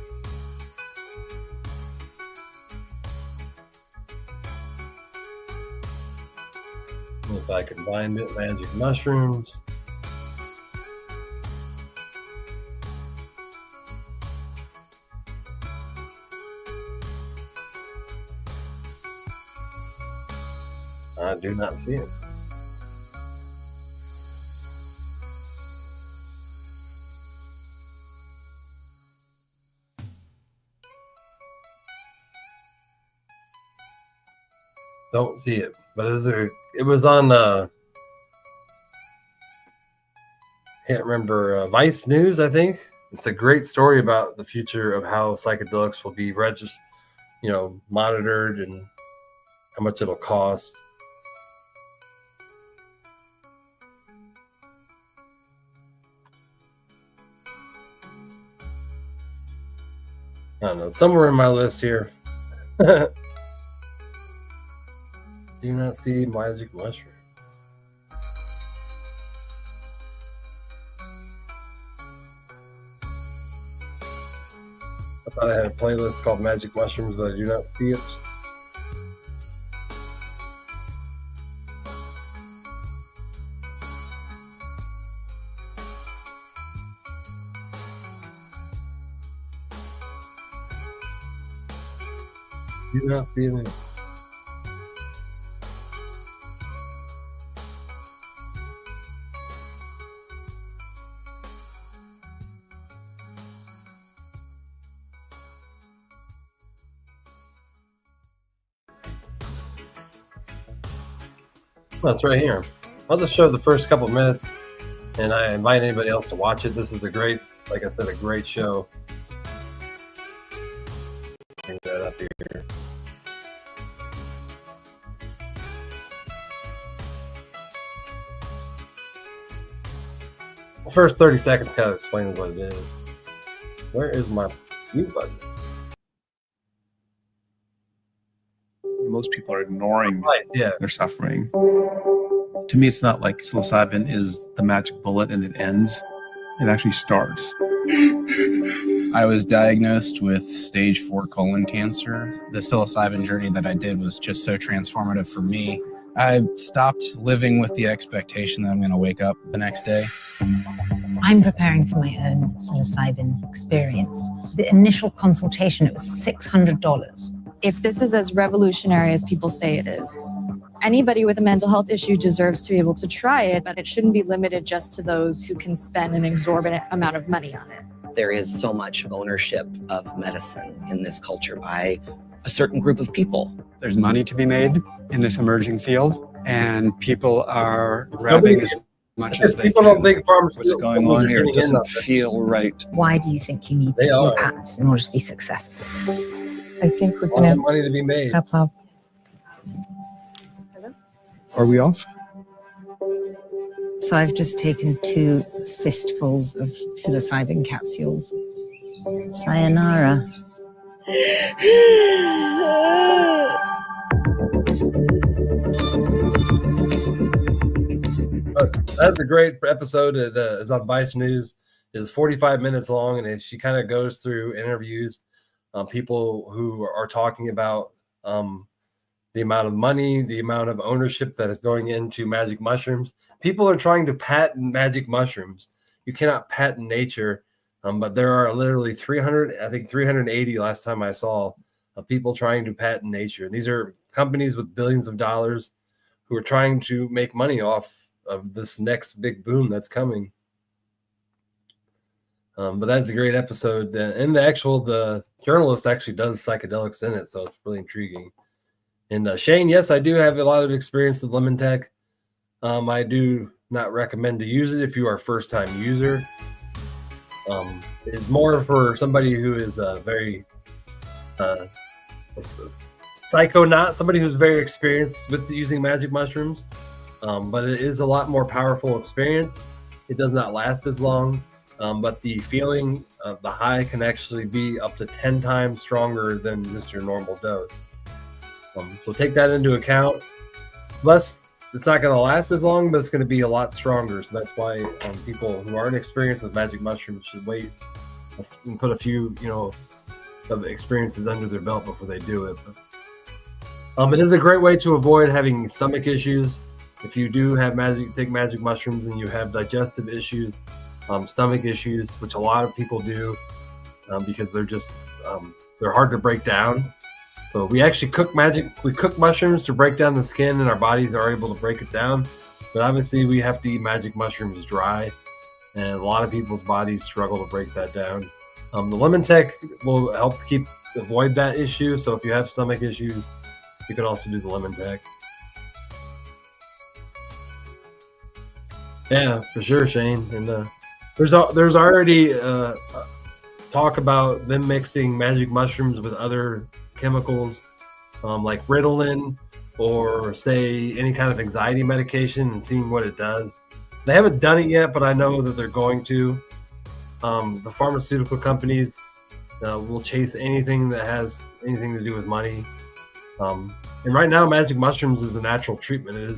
If I can find it, magic mushrooms. I do not see it. Don't see it, but it was on can't remember, Vice News, I think. It's a great story about the future of how psychedelics will be monitored and how much it'll cost. I don't know. It's somewhere in my list here. Do not see magic mushrooms. I thought I had a playlist called Magic Mushrooms, but I do not see it. Do not see it. Well, it's right here. I'll just show the first couple minutes, and I invite anybody else to watch it. This is like I said, a great show. Bring that up here. The first 30 seconds kind of explains what it is. Where is my mute button? Most people are ignoring Yeah. their suffering. To me, it's not like psilocybin is the magic bullet and it ends. It actually starts. I was diagnosed with stage 4 colon cancer. The psilocybin journey that I did was just so transformative for me. I stopped living with the expectation that I'm going to wake up the next day. I'm preparing for my own psilocybin experience. The initial consultation, it was $600. If this is as revolutionary as people say it is, anybody with a mental health issue deserves to be able to try it, but it shouldn't be limited just to those who can spend an exorbitant amount of money on it. There is so much ownership of medicine in this culture by a certain group of people. There's money to be made in this emerging field, and people are grabbing as much as they People can. don't think pharmaceuticals. What's going on here? It doesn't feel right. Why do you think you need They your are. patents in order to be successful? I think we're A lot of going money to be made. to wrap up. Are we off? So I've just taken 2 fistfuls of psilocybin capsules. Sayonara. That's a great episode. It is on Vice News. It's 45 minutes long, and she kind of goes through interviews, people who are talking about the amount of money, the amount of ownership that is going into magic mushrooms. People are trying to patent magic mushrooms. You cannot patent nature, but there are literally 380 last time I saw, of people trying to patent nature. These are companies with billions of dollars who are trying to make money off of this next big boom that's coming. But that's a great episode. And the journalist actually does psychedelics in it, so it's really intriguing. And Shane, yes, I do have a lot of experience with lemon tech. I do not recommend to use it if you are a first-time user. It's more for somebody who is very psychonaut, somebody who's very experienced with using magic mushrooms. But it is a lot more powerful experience. It does not last as long, but the feeling of the high can actually be up to 10 times stronger than just your normal dose. So take that into account. Plus, it's not going to last as long, but it's going to be a lot stronger. So that's why people who aren't experienced with magic mushrooms should wait and put a few, of the experiences under their belt before they do it. But, it is a great way to avoid having stomach issues. If you do have take magic mushrooms and you have digestive issues, stomach issues, which a lot of people do, because they're just they're hard to break down. So we actually cook mushrooms to break down the skin, and our bodies are able to break it down. But obviously we have to eat magic mushrooms dry, and a lot of people's bodies struggle to break that down. The lemon tech will help avoid that issue. So if you have stomach issues, you can also do the lemon tech. Yeah, for sure, Shane. And there's already talk about them mixing magic mushrooms with other chemicals, like Ritalin, or say any kind of anxiety medication, and seeing what it does. They haven't done it yet, but I know that they're going to. The pharmaceutical companies will chase anything that has anything to do with money. And right now, magic mushrooms is a natural treatment. It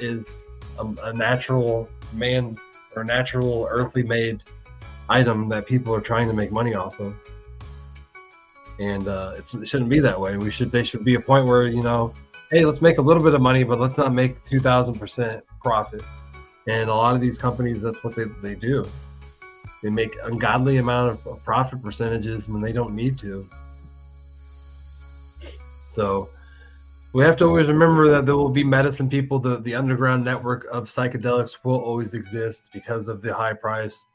is a natural natural earthly made item that people are trying to make money off of. And it shouldn't be that way. They should be a point where, hey, let's make a little bit of money, but let's not make 2,000% profit. And a lot of these companies, that's what they do. They make ungodly amount of profit percentages when they don't need to. So we have to always remember that there will be medicine people. The underground network of psychedelics will always exist because of the high price.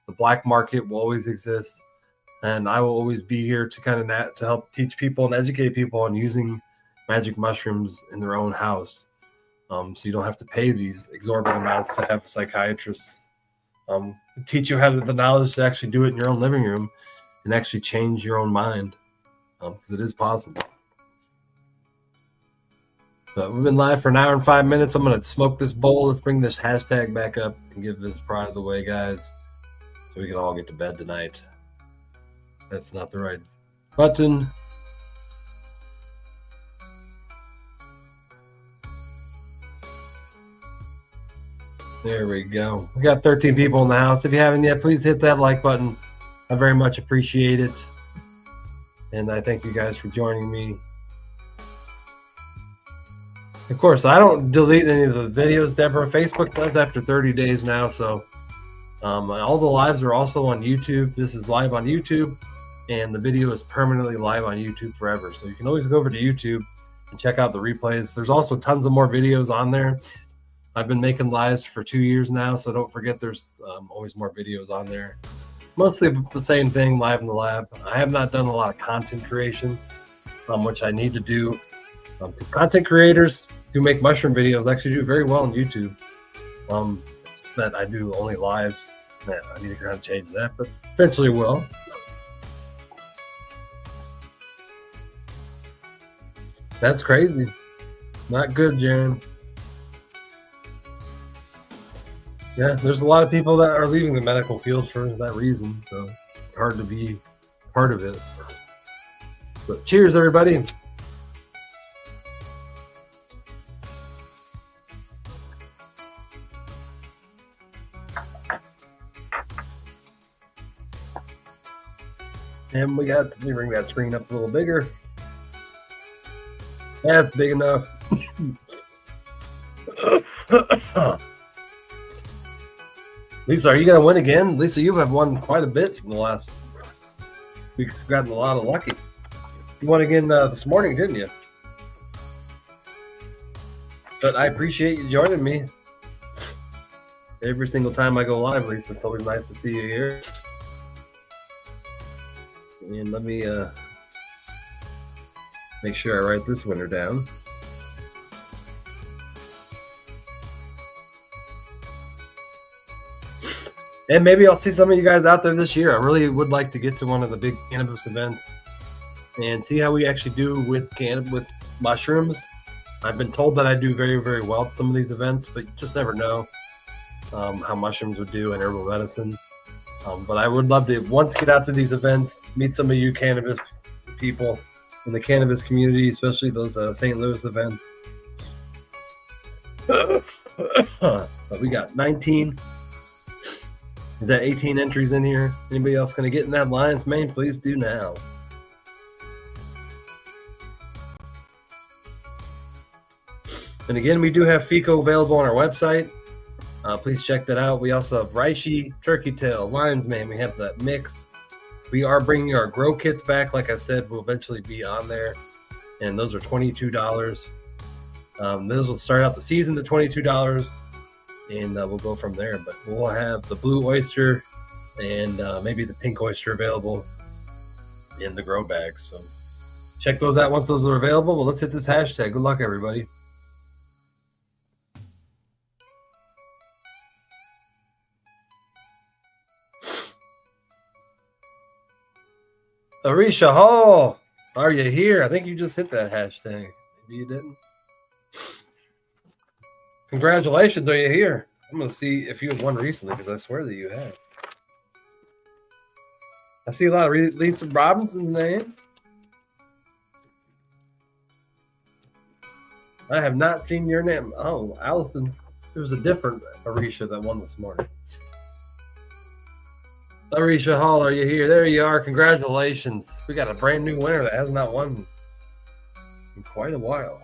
The black market will always exist. And I will always be here to to help teach people and educate people on using magic mushrooms in their own house. So you don't have to pay these exorbitant amounts to have a psychiatrist teach you the knowledge to actually do it in your own living room and actually change your own mind, because it is possible. But we've been live for an hour and 5 minutes. I'm going to smoke this bowl. Let's bring this hashtag back up and give this prize away, guys, so we can all get to bed tonight. That's not the right button. There we go. We got 13 people in the house. If you haven't yet, please hit that like button. I very much appreciate it. And I thank you guys for joining me. Of course, I don't delete any of the videos, Deborah. Facebook does after 30 days now. So all the lives are also on YouTube. This is live on YouTube, and the video is permanently live on YouTube forever. So you can always go over to YouTube and check out the replays. There's also tons of more videos on there. I've been making lives for 2 years now, so don't forget there's always more videos on there. Mostly the same thing, live in the lab. I have not done a lot of content creation, which I need to do. Because content creators who make mushroom videos actually do very well on YouTube. It's just that I do only lives. Man, I need to kind of change that, but eventually will. That's crazy. Not good, Jaron. Yeah, there's a lot of people that are leaving the medical field for that reason, so it's hard to be part of it. But cheers, everybody. And let me bring that screen up a little bigger. That's big enough. Lisa, are you going to win again? Lisa, you have won quite a bit in the last weeks. Gotten a lot of lucky. You won again this morning, didn't you? But I appreciate you joining me. Every single time I go live, Lisa, it's always nice to see you here. And let me make sure I write this winner down. And maybe I'll see some of you guys out there this year. I really would like to get to one of the big cannabis events and see how we actually do with mushrooms. I've been told that I do very, very well at some of these events, but you just never know how mushrooms would do in herbal medicine. But I would love to once get out to these events, meet some of you cannabis people in the cannabis community, especially those St. Louis events. But we got 19. Is that 18 entries in here? Anybody else going to get in that lion's mane? Please do now. And again, we do have FICO available on our website. Please check that out. We also have reishi, turkey tail, lion's mane. We have that mix. We are bringing our grow kits back. Like I said, we'll eventually be on there. And those are $22. Those will start out the season at $22. And we'll go from there. But we'll have the blue oyster and maybe the pink oyster available in the grow bags. So check those out once those are available. Well, let's hit this hashtag. Good luck, everybody. Arisha Hall, are you here? I think you just hit that hashtag. Maybe you didn't. Congratulations, are you here? I'm going to see if you have won recently because I swear that you have. I see a lot of Lisa Robinson's name. I have not seen your name. Oh, Allison. There was a different Arisha that won this morning. Arisha Hall, are you here? There you are. Congratulations. We got a brand new winner that has not won in quite a while.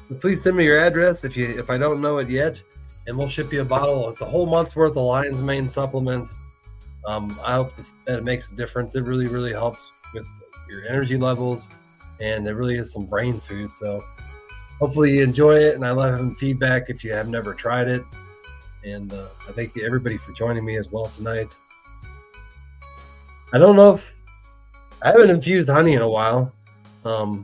But please send me your address if I don't know it yet, and we'll ship you a bottle. It's a whole month's worth of lion's mane supplements. I hope that it makes a difference. It really, really helps with your energy levels, and it really is some brain food. So hopefully you enjoy it, and I love having feedback if you have never tried it. And I thank you everybody for joining me as well tonight. I don't know if I haven't infused honey in a while. I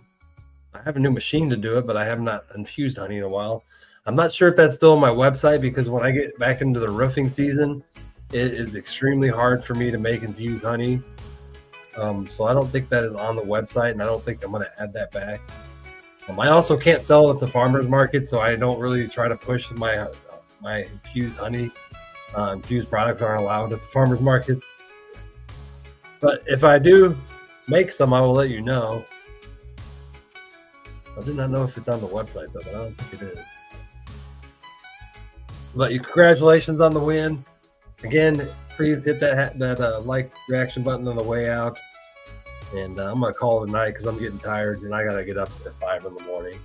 have a new machine to do it, but I have not infused honey in a while. I'm not sure if that's still on my website because when I get back into the roofing season, it is extremely hard for me to make infused honey. So I don't think that is on the website, and I don't think I'm going to add that back. I also can't sell it at the farmer's market, so I don't really try to push my infused honey. Infused products aren't allowed at the farmer's market. But if I do make some, I will let you know. I do not know if it's on the website, though, but I don't think it is. But congratulations on the win. Again, please hit that like reaction button on the way out. And I'm going to call it a night because I'm getting tired and I got to get up at 5 in the morning.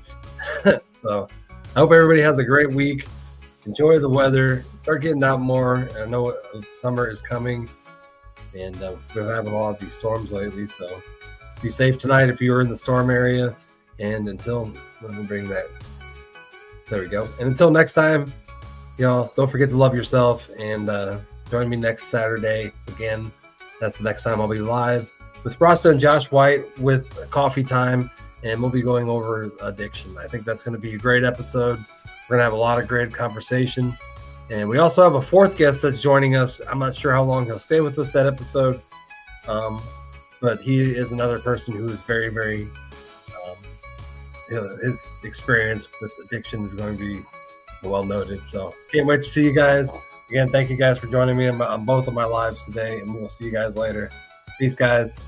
So I hope everybody has a great week. Enjoy the weather. Start getting out more. I know summer is coming. And we're having a lot of these storms lately. So be safe tonight if you're in the storm area. And until, let me bring that. There we go. And until next time, y'all, don't forget to love yourself. And join me next Saturday. Again, that's the next time I'll be live with Rasta and Josh White with Coffee Time, and we'll be going over addiction. I think that's going to be a great episode. We're going to have a lot of great conversation, and we also have a fourth guest that's joining us. I'm not sure how long he'll stay with us that episode, but he is another person who is very, very, his experience with addiction is going to be well noted. So can't wait to see you guys. Again, thank you guys for joining me on both of my lives today, and we'll see you guys later. Peace, guys.